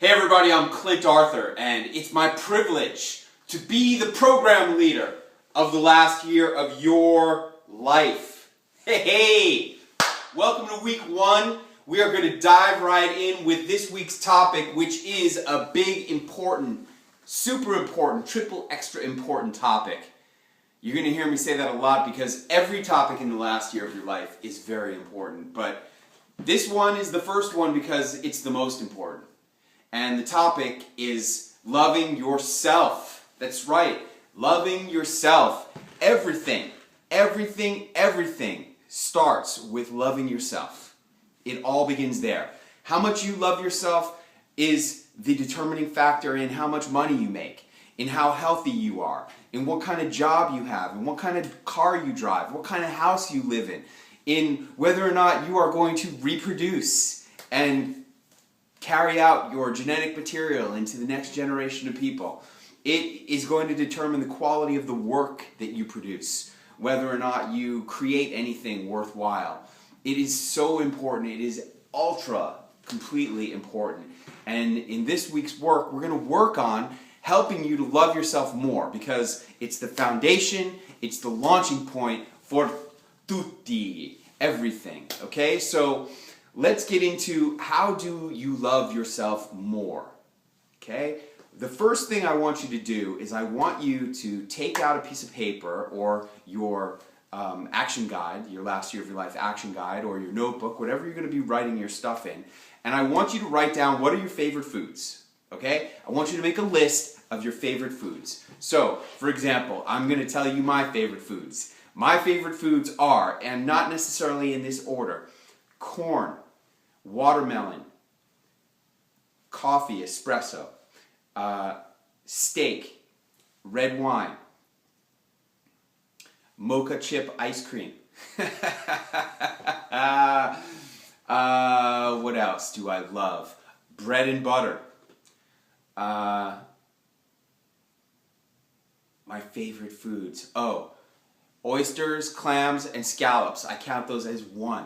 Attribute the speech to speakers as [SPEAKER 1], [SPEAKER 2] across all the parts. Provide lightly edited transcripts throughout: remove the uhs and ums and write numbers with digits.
[SPEAKER 1] Hey everybody, I'm Clint Arthur, and it's my privilege to be the program leader of the last year of your life. Hey! Welcome to week 1. We are going to dive right in with this week's topic, which is a big, important, super important, triple extra important topic. You're going to hear me say that a lot because every topic in the last year of your life is very important. But this one is the first one because it's the most important. And the topic is loving yourself. That's right, loving yourself. Everything starts with loving yourself. It all begins there. How much you love yourself is the determining factor in how much money you make, in how healthy you are, in what kind of job you have, in what kind of car you drive, what kind of house you live in whether or not you are going to reproduce and carry out your genetic material into the next generation of people. It is going to determine the quality of the work that you produce, whether or not you create anything worthwhile. It is so important. It is completely important. And in this week's work, we're going to work on helping you to love yourself more because it's the foundation, it's the launching point for tutti, everything. Okay, so let's get into how do you love yourself more. Okay, the first thing I want you to do is I want you to take out a piece of paper or your action guide, your last year of your life action guide, or your notebook, whatever you're going to be writing your stuff in, and I want you to write down what are your favorite foods. Okay, I want you to make a list of your favorite foods. So, for example, I'm going to tell you my favorite foods. My favorite foods are, and not necessarily in this order, corn, watermelon, coffee, espresso, steak, red wine, mocha chip ice cream. What else do I love? Bread and butter. My favorite foods. Oh, oysters, clams, and scallops. I count those as one.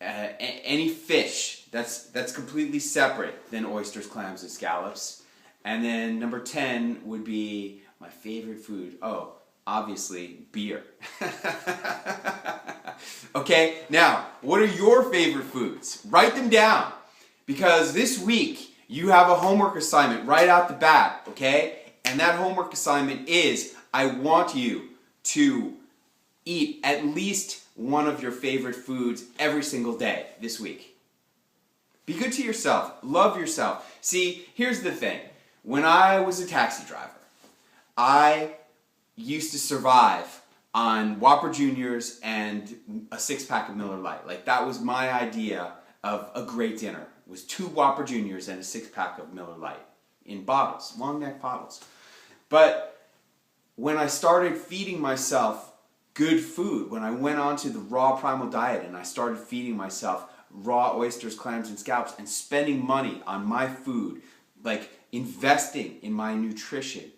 [SPEAKER 1] Any fish that's completely separate than oysters, clams, and scallops. And then number 10 would be my favorite food. Oh, obviously beer. Okay, now what are your favorite foods? Write them down because this week you have a homework assignment right out the bat. Okay, and that homework assignment is I want you to eat at least one of your favorite foods every single day this week. Be good to yourself. Love yourself. See, here's the thing. When I was a taxi driver, I used to survive on Whopper Juniors and a 6-pack of Miller Lite. Like, that was my idea of a great dinner. It was 2 Whopper Juniors and a 6-pack of Miller Lite in bottles, long neck bottles. But when I started feeding myself good food, when I went on to the raw primal diet and I started feeding myself raw oysters, clams, and scallops and spending money on my food, like investing in my nutrition,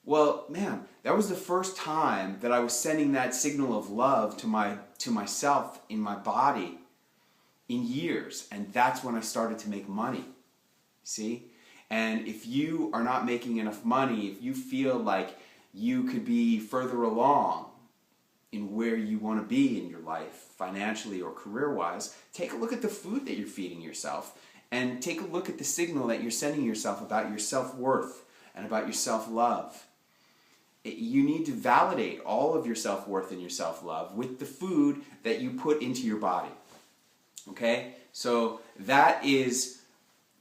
[SPEAKER 1] well, man, that was the first time that I was sending that signal of love to myself in my body in years, and that's when I started to make money. See? And if you are not making enough money, if you feel like you could be further along in where you want to be in your life, financially or career-wise, take a look at the food that you're feeding yourself and take a look at the signal that you're sending yourself about your self-worth and about your self-love. You need to validate all of your self-worth and your self-love with the food that you put into your body. Okay? So that is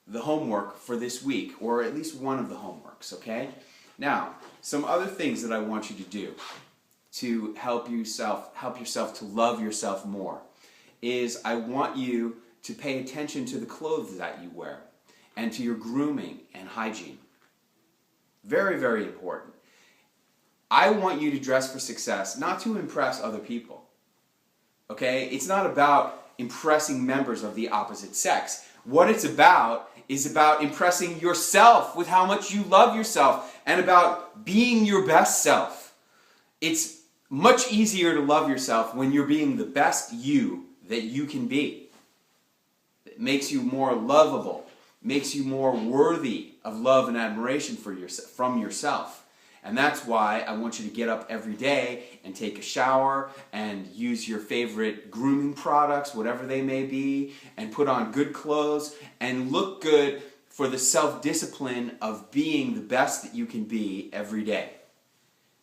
[SPEAKER 1] the homework for this week, or at least one of the homeworks, okay? Now, some other things that I want you to do to help yourself to love yourself more is I want you to pay attention to the clothes that you wear and to your grooming and hygiene. Very, very important. I want you to dress for success, not to impress other people. Okay? It's not about impressing members of the opposite sex. What it's about is about impressing yourself with how much you love yourself and about being your best self. It's much easier to love yourself when you're being the best you that you can be. makes you more lovable, makes you more worthy of love and admiration from yourself. And that's why I want you to get up every day and take a shower and use your favorite grooming products, whatever they may be, and put on good clothes and look good for the self-discipline of being the best that you can be every day.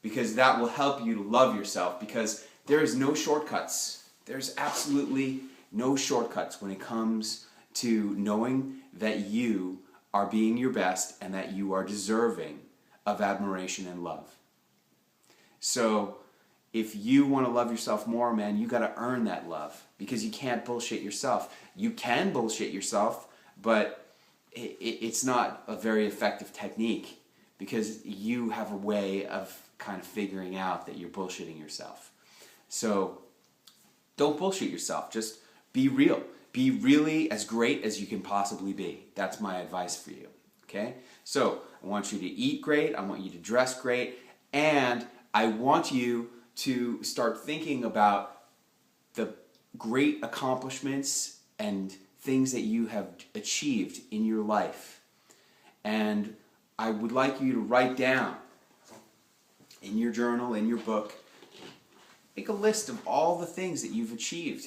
[SPEAKER 1] Because that will help you to love yourself, because there is no shortcuts. There's absolutely no shortcuts when it comes to knowing that you are being your best and that you are deserving of admiration and love. So if you want to love yourself more, man, you got to earn that love, because you can't bullshit yourself. You can bullshit yourself, but it's not a very effective technique, because you have a way of kind of figuring out that you're bullshitting yourself. So don't bullshit yourself. Just be real. Be really as great as you can possibly be. That's my advice for you. Okay? So I want you to eat great. I want you to dress great. And I want you to start thinking about the great accomplishments and things that you have achieved in your life. And I would like you to write down in your journal, in your book, make a list of all the things that you've achieved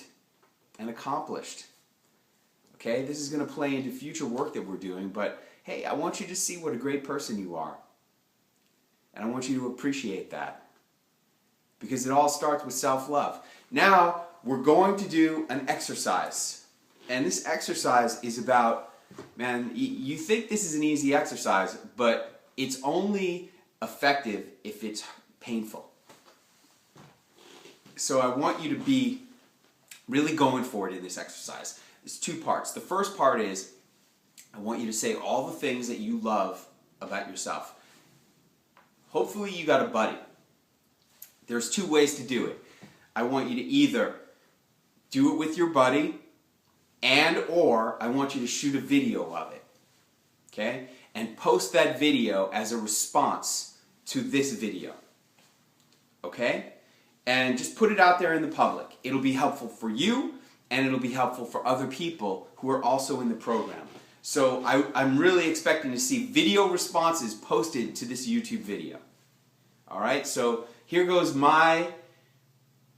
[SPEAKER 1] and accomplished. Okay, this is going to play into future work that we're doing, but hey, I want you to see what a great person you are. And I want you to appreciate that, because it all starts with self-love. Now, we're going to do an exercise. And this exercise is about, man, you think this is an easy exercise, but it's only effective if it's painful. So I want you to be really going for it in this exercise. There's two parts. The first part is, I want you to say all the things that you love about yourself. Hopefully you got a buddy. There's two ways to do it. I want you to either do it with your buddy, or I want you to shoot a video of it. Okay? And post that video as a response to this video. Okay? And just put it out there in the public. It'll be helpful for you, and it'll be helpful for other people who are also in the program. So I'm really expecting to see video responses posted to this YouTube video. Alright, so here goes my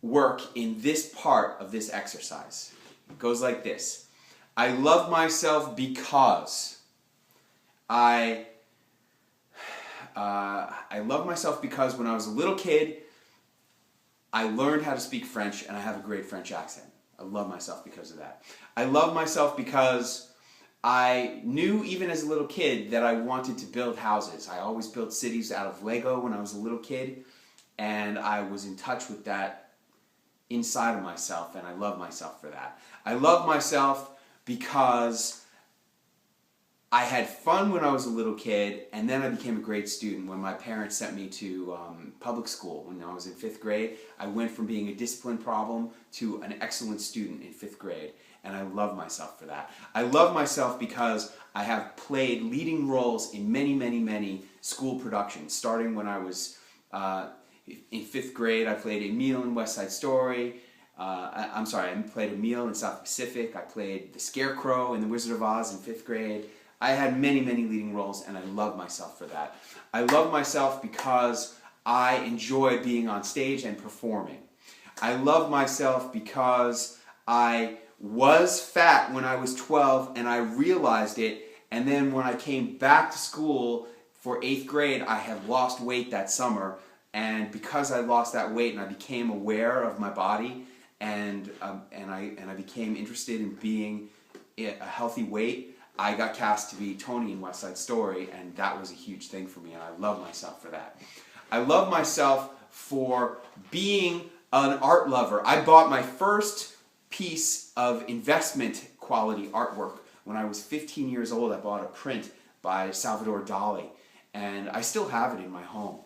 [SPEAKER 1] work in this part of this exercise. It goes like this. I love myself because I love myself because when I was a little kid, I learned how to speak French, and I have a great French accent. I love myself because of that. I love myself because I knew even as a little kid that I wanted to build houses. I always built cities out of Lego when I was a little kid, and I was in touch with that inside of myself, and I love myself for that. I love myself because I had fun when I was a little kid, and then I became a great student. When my parents sent me to public school when I was in 5th grade, I went from being a discipline problem to an excellent student in 5th grade, and I love myself for that. I love myself because I have played leading roles in many, many, many school productions. Starting when I was in 5th grade, I played Emile in West Side Story. I played Emile in South Pacific. I played the Scarecrow in The Wizard of Oz in 5th grade. I had many, many leading roles, and I love myself for that. I love myself because I enjoy being on stage and performing. I love myself because I was fat when I was 12, and I realized it, and then when I came back to school for 8th grade, I had lost weight that summer, and because I lost that weight and I became aware of my body, and I became interested in being a healthy weight, I got cast to be Tony in West Side Story, and that was a huge thing for me, and I love myself for that. I love myself for being an art lover. I bought my first piece of investment quality artwork when I was 15 years old. I bought a print by Salvador Dali, and I still have it in my home.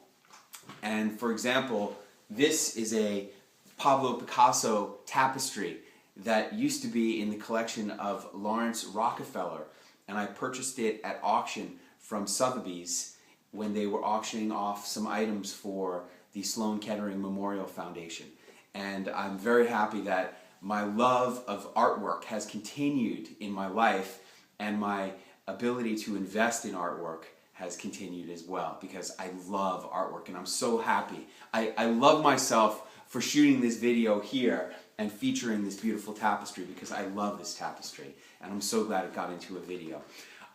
[SPEAKER 1] And for example, this is a Pablo Picasso tapestry that used to be in the collection of Lawrence Rockefeller, and I purchased it at auction from Sotheby's when they were auctioning off some items for the Sloan Kettering Memorial Foundation. And I'm very happy that my love of artwork has continued in my life, and my ability to invest in artwork has continued as well, because I love artwork and I'm so happy. I love myself for shooting this video here and featuring this beautiful tapestry, because I love this tapestry and I'm so glad it got into a video.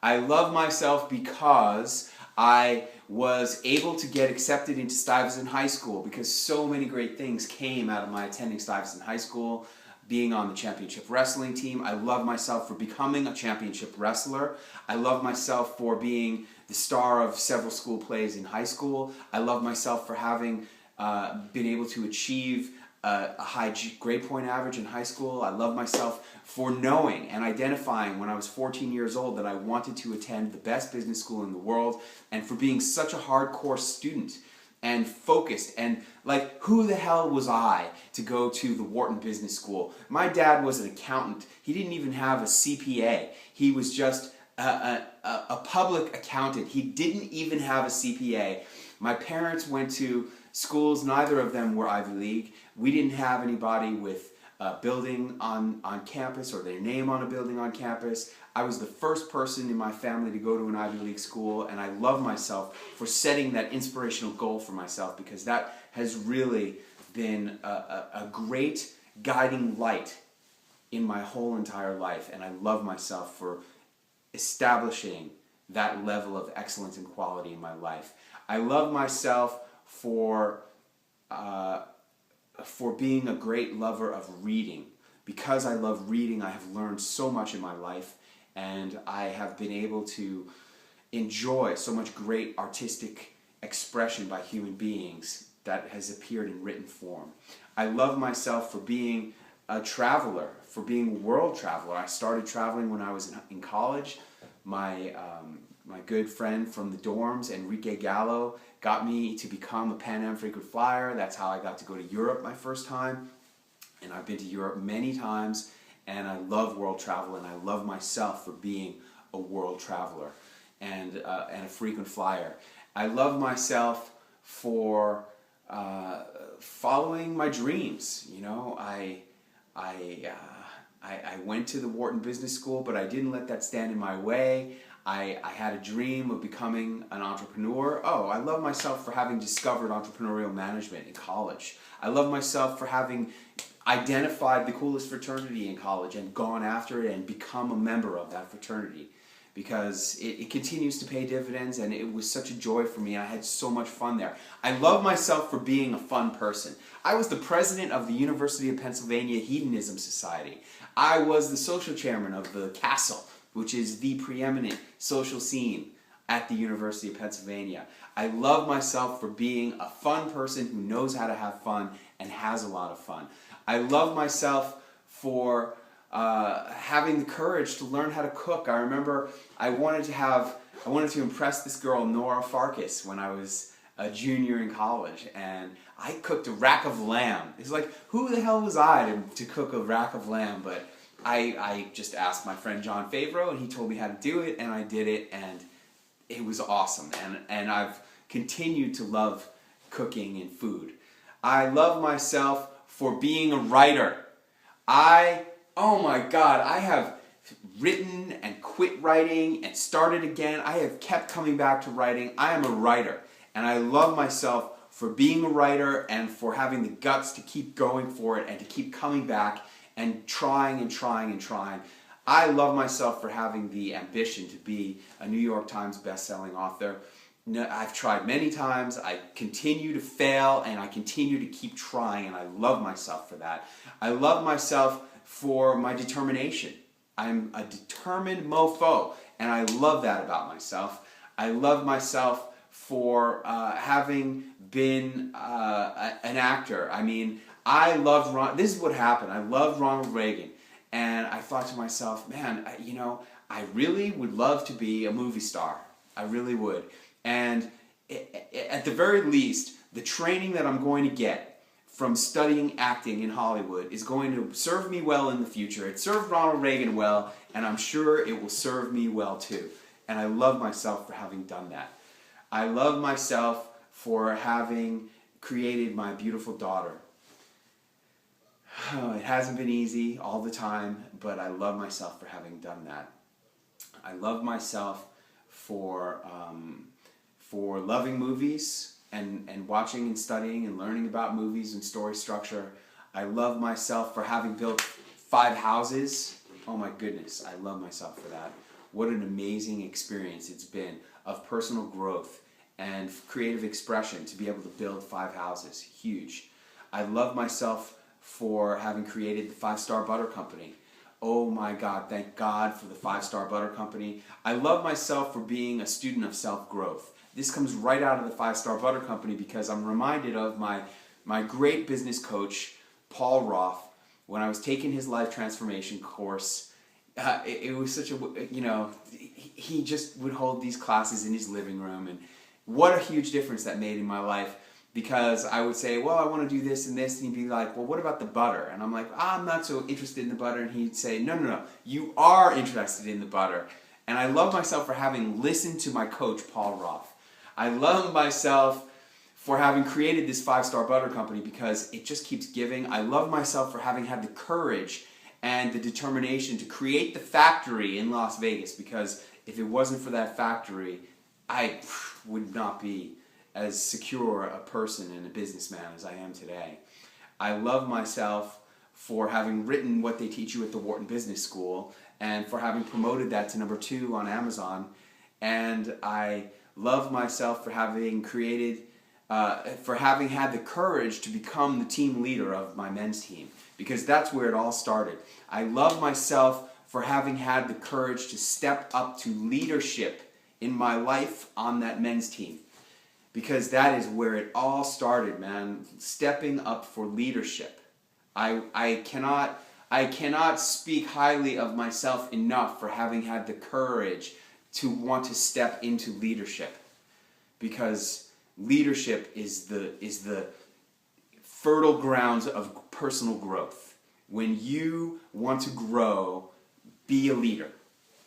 [SPEAKER 1] I love myself because I was able to get accepted into Stuyvesant High School, because so many great things came out of my attending Stuyvesant High School, being on the championship wrestling team. I love myself for becoming a championship wrestler. I love myself for being the star of several school plays in high school. I love myself for having been able to achieve a high grade point average in high school. I love myself for knowing and identifying when I was 14 years old that I wanted to attend the best business school in the world, and for being such a hardcore student and focused, and like, who the hell was I to go to the Wharton Business School? My dad was an accountant. He didn't even have a CPA. He was just a public accountant. He didn't even have a CPA. My parents went to schools, neither of them were Ivy League. We didn't have anybody with a building on campus or their name on a building on campus. I was the first person in my family to go to an Ivy League school, and I love myself for setting that inspirational goal for myself, because that has really been a great guiding light in my whole entire life, and I love myself for establishing that level of excellence and quality in my life. I love myself for being a great lover of reading. Because I love reading, I have learned so much in my life, and I have been able to enjoy so much great artistic expression by human beings that has appeared in written form. I love myself for being a traveler, for being a world traveler. I started traveling when I was in college. My good friend from the dorms, Enrique Gallo, got me to become a Pan Am frequent flyer. That's how I got to go to Europe my first time. And I've been to Europe many times, and I love world travel, and I love myself for being a world traveler and a frequent flyer. I love myself for following my dreams. You know, I went to the Wharton Business School, but I didn't let that stand in my way. I had a dream of becoming an entrepreneur. Oh, I love myself for having discovered entrepreneurial management in college. I love myself for having identified the coolest fraternity in college and gone after it and become a member of that fraternity, because it continues to pay dividends, and it was such a joy for me. I had so much fun there. I love myself for being a fun person. I was the president of the University of Pennsylvania Hedonism Society. I was the social chairman of the Castle, which is the preeminent social scene at the University of Pennsylvania. I love myself for being a fun person who knows how to have fun and has a lot of fun. I love myself for having the courage to learn how to cook. I remember I wanted to impress this girl, Nora Farkas, when I was a junior in college, and I cooked a rack of lamb. It's like, who the hell was I to cook a rack of lamb? But I just asked my friend John Favreau, and he told me how to do it, and I did it, and it was awesome. And I've continued to love cooking and food. I love myself for being a writer. Oh my God, I have written and quit writing and started again. I have kept coming back to writing. I am a writer, and I love myself for being a writer and for having the guts to keep going for it and to keep coming back and trying and trying and trying. I love myself for having the ambition to be a New York Times best-selling author. I've tried many times. I continue to fail, and I continue to keep trying, and I love myself for that. I love myself for my determination. I'm a determined mofo, and I love that about myself. I love myself for having been an actor. I mean, this is what happened. I loved Ronald Reagan, and I thought to myself, man, I really would love to be a movie star. I really would. And at the very least, the training that I'm going to get from studying acting in Hollywood is going to serve me well in the future. It served Ronald Reagan well, and I'm sure it will serve me well too. And I love myself for having done that. I love myself for having created my beautiful daughter. It hasn't been easy all the time, but I love myself for having done that. I love myself for loving movies and watching and studying and learning about movies and story structure. I love myself for having built 5 houses. Oh my goodness, I love myself for that. What an amazing experience it's been of personal growth and creative expression to be able to build 5 houses. Huge. I love myself for having created the 5-Star Butter Company. Oh my God, thank God for the 5-Star Butter Company. I love myself for being a student of self-growth. This comes right out of the 5-Star Butter Company because I'm reminded of my great business coach, Paul Roth, when I was taking his life transformation course. It was such a, he just would hold these classes in his living room, and what a huge difference that made in my life. Because I would say, well, I want to do this and this, and he'd be like, well, what about the butter? And I'm like, I'm not so interested in the butter. And he'd say, no, you are interested in the butter. And I love myself for having listened to my coach, Paul Roth. I love myself for having created this 5-Star Butter Company because it just keeps giving. I love myself for having had the courage and the determination to create the factory in Las Vegas, because if it wasn't for that factory, I would not be as secure a person and a businessman as I am today. I love myself for having written what they teach you at the Wharton Business School and for having promoted that to number 2 on Amazon. And I love myself for having created, for having had the courage to become the team leader of my men's team, because that's where it all started. I love myself for having had the courage to step up to leadership in my life on that men's team. Because that is where it all started, man. Stepping up for leadership. I cannot speak highly of myself enough for having had the courage to want to step into leadership. Because leadership is the fertile grounds of personal growth. When you want to grow, be a leader.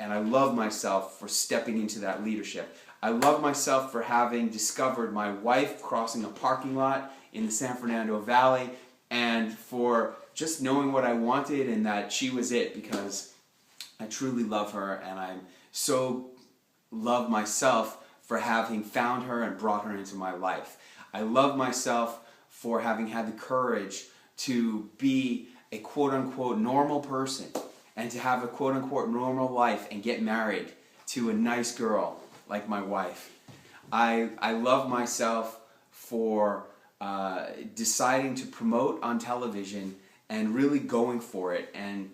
[SPEAKER 1] And I love myself for stepping into that leadership. I love myself for having discovered my wife crossing a parking lot in the San Fernando Valley, and for just knowing what I wanted and that she was it, because I truly love her, and I so love myself for having found her and brought her into my life. I love myself for having had the courage to be a quote-unquote normal person and to have a quote-unquote normal life and get married to a nice girl like my wife. I love myself for deciding to promote on television and really going for it and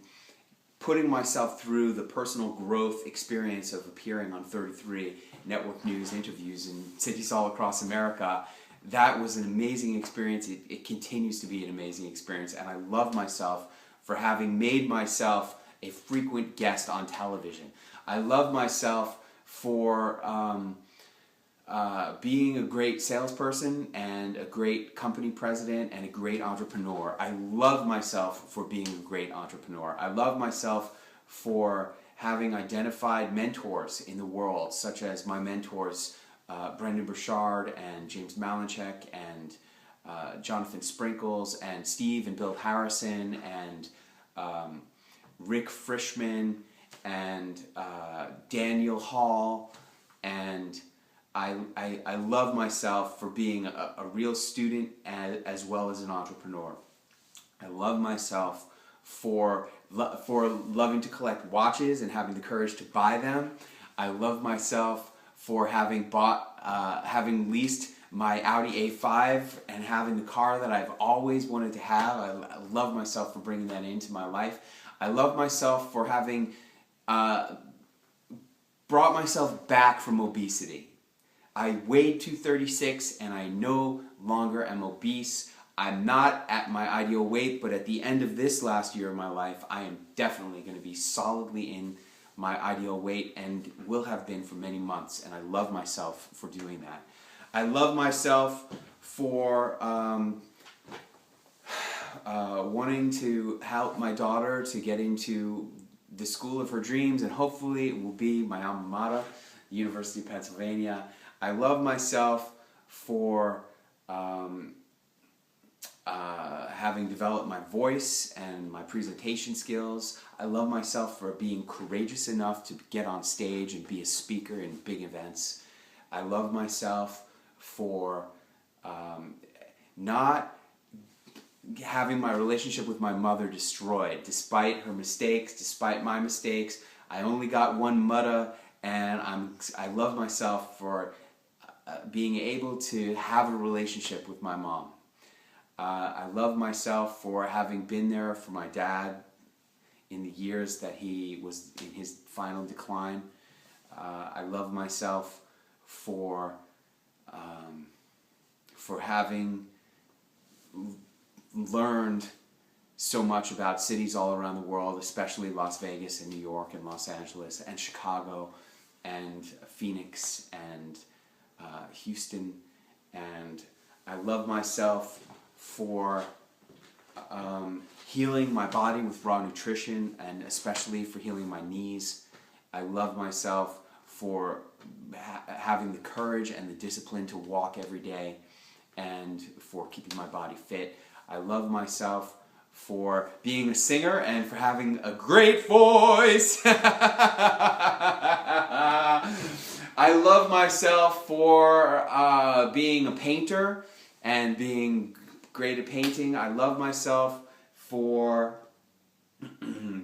[SPEAKER 1] putting myself through the personal growth experience of appearing on 33 network news interviews in cities all across America. That was an amazing experience. It continues to be an amazing experience, and I love myself for having made myself a frequent guest on television. I love myself for being a great salesperson and a great company president and a great entrepreneur. I love myself for being a great entrepreneur. I love myself for having identified mentors in the world, such as my mentors Brendan Burchard and James Malinchek and Jonathan Sprinkles and Steve and Bill Harrison and Rick Frischman and Daniel Hall. And I love myself for being a real student as well as an entrepreneur. I love myself for loving to collect watches and having the courage to buy them. I love myself for having leased my Audi A5 and having the car that I've always wanted to have. I love myself for bringing that into my life. I love myself for having brought myself back from obesity. I weighed 236 and I no longer am obese. I'm not at my ideal weight, but at the end of this last year of my life, I am definitely going to be solidly in my ideal weight and will have been for many months, and I love myself for doing that. I love myself for wanting to help my daughter to get into the school of her dreams, and hopefully it will be my alma mater, the University of Pennsylvania. I love myself for having developed my voice and my presentation skills. I love myself for being courageous enough to get on stage and be a speaker in big events. I love myself for not having my relationship with my mother destroyed, despite her mistakes, despite my mistakes. I only got one mother, and I love myself for being able to have a relationship with my mom. I love myself for having been there for my dad in the years that he was in his final decline. I love myself for having learned so much about cities all around the world, especially Las Vegas and New York and Los Angeles and Chicago and Phoenix and Houston. And I love myself for healing my body with raw nutrition, and especially for healing my knees. I love myself for having the courage and the discipline to walk every day and for keeping my body fit. I love myself for being a singer and for having a great voice. I love myself for being a painter and being great at painting. I love myself for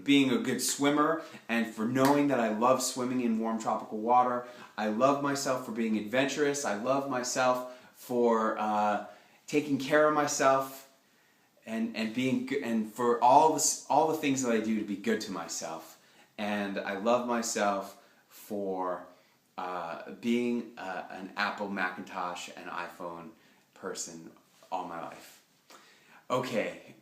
[SPEAKER 1] being a good swimmer and for knowing that I love swimming in warm tropical water. I love myself for being adventurous. I love myself for taking care of myself and being good, and for all the things that I do to be good to myself. And I love myself for being an Apple, Macintosh, and iPhone person all my life. Okay,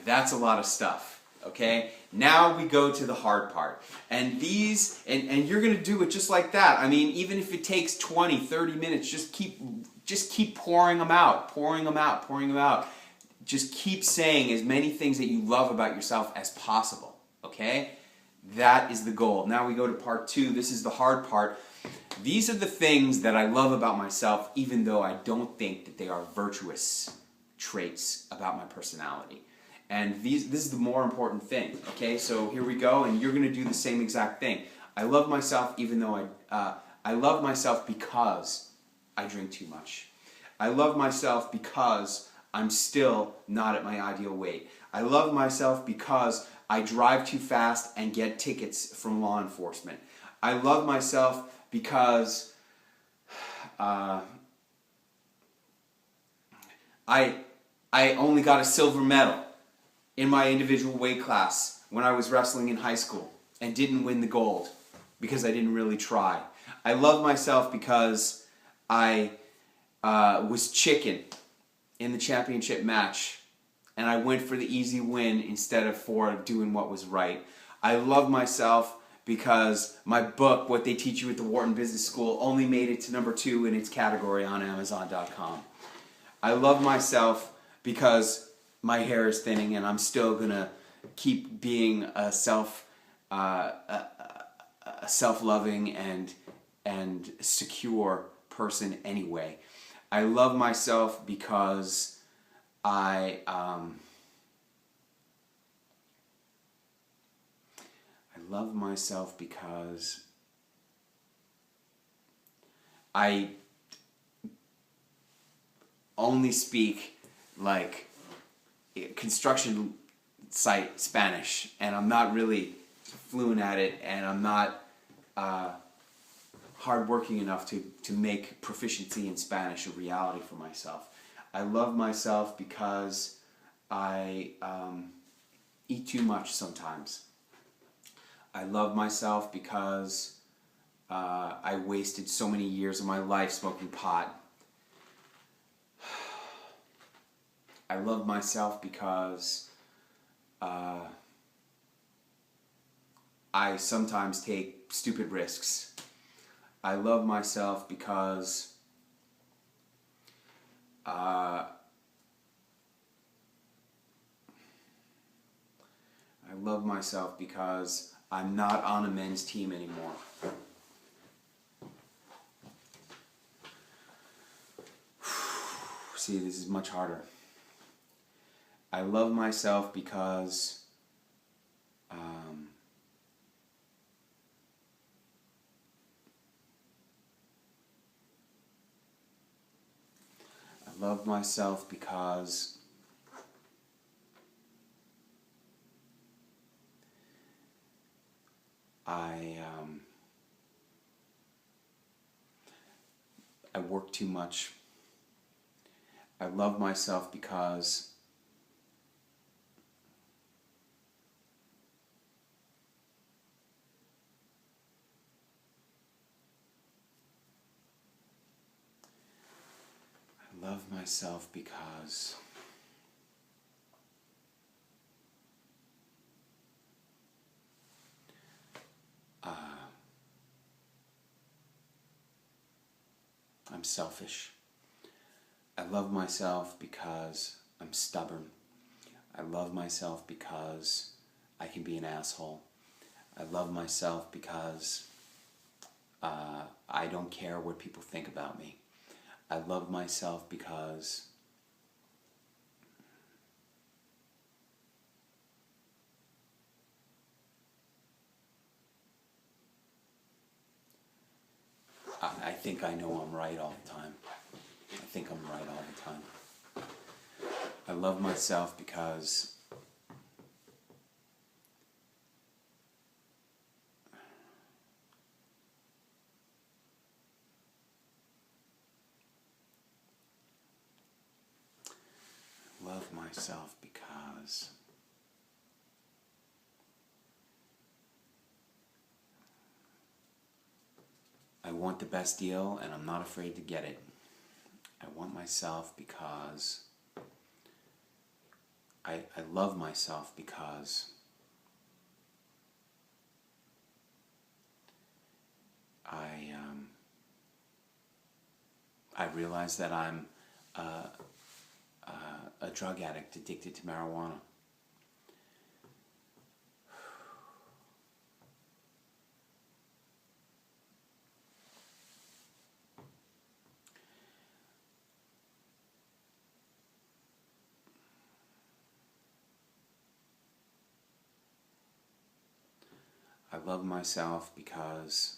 [SPEAKER 1] that's a lot of stuff. Okay, now we go to the hard part. And you're going to do it just like that. I mean, even if it takes 20, 30 minutes, just keep pouring them out. Just keep saying as many things that you love about yourself as possible. Okay? That is the goal. Now we go to part 2. This is the hard part. These are the things that I love about myself, even though I don't think that they are virtuous traits about my personality. And this is the more important thing. Okay, so here we go, and you're going to do the same exact thing. I love myself even though I love myself because I drink too much. I love myself because I'm still not at my ideal weight. I love myself because I drive too fast and get tickets from law enforcement. I love myself because I only got a silver medal in my individual weight class when I was wrestling in high school and didn't win the gold because I didn't really try. I love myself because I was chicken in the championship match and I went for the easy win instead of for doing what was right. I love myself because my book, What They Teach You at the Wharton Business School, only made it to number 2 in its category on Amazon.com. I love myself because my hair is thinning and I'm still going to keep being a self-loving and secure person anyway. I love myself because I love myself because I only speak like construction site Spanish, and I'm not really fluent at it, and I'm not hardworking enough to make proficiency in Spanish a reality for myself. I love myself because I eat too much sometimes. I love myself because I wasted so many years of my life smoking pot. I love myself because I sometimes take stupid risks. I love myself because I love myself because I'm not on a men's team anymore. See, this is much harder. I love myself because I love myself because I work too much. I love myself because I love myself because I'm selfish. I love myself because I'm stubborn. I love myself because I can be an asshole. I love myself because I don't care what people think about me. I love myself because I think I know I'm right all the time. I think I'm right all the time. I love myself because I want the best deal and I'm not afraid to get it. I want myself because I love myself because I realize that I'm a drug addict addicted to marijuana. I love myself because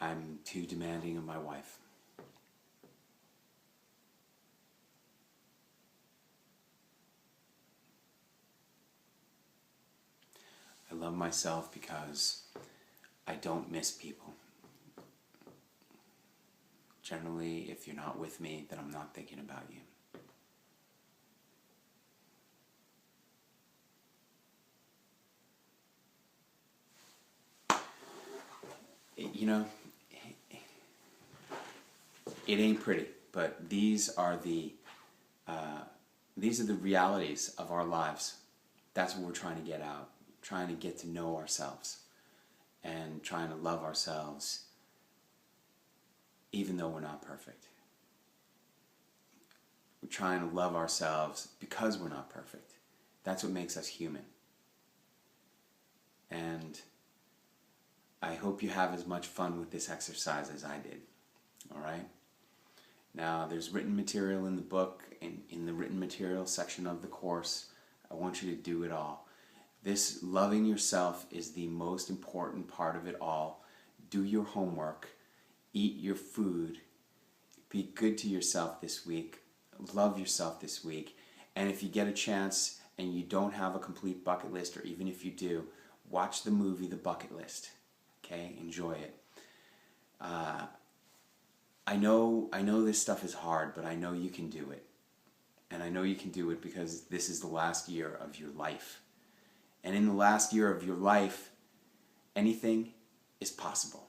[SPEAKER 1] I'm too demanding of my wife. I love myself because I don't miss people. Generally, if you're not with me, then I'm not thinking about you. You know, it ain't pretty, but these are the realities of our lives. That's what we're trying to get out, trying to get to know ourselves and trying to love ourselves even though we're not perfect. We're trying to love ourselves because we're not perfect. That's what makes us human. And I hope you have as much fun with this exercise as I did. All right? Now, there's written material in the book, in the written material section of the course. I want you to do it all. This loving yourself is the most important part of it all. Do your homework. Eat your food. Be good to yourself this week. Love yourself this week. And if you get a chance and you don't have a complete bucket list, or even if you do, watch the movie The Bucket List. Okay? Enjoy it. I know this stuff is hard, but I know you can do it. And I know you can do it because this is the last year of your life. And in the last year of your life, anything is possible.